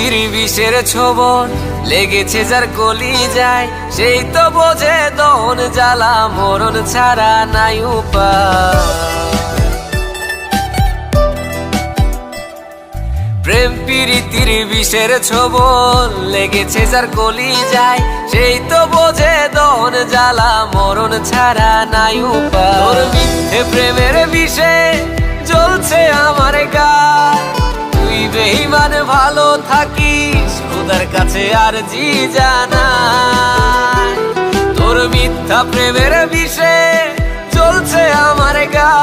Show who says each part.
Speaker 1: প্রীতির বিষের ছোবল লেগেছে যার কলি যায়, সেই তো বোঝে দহন জ্বালা, মরণ ছাড়া নাই উপায়। প্রেম প্রীতির বিষের ছোবল লেগেছে যার কলি যায়, সেই তো বোঝে দহন জ্বালা, মরণ ছাড়া নাই উপায়। তোর মিথ্যে প্রেমের বিষে জ্বলছে আমার গায়, তুই বেঈমান ভালো থাকিস খোদার কাছে আরজি জানাই। তোর মিথ্যা প্রেমের বিষে জ্বলছে আমার গায়।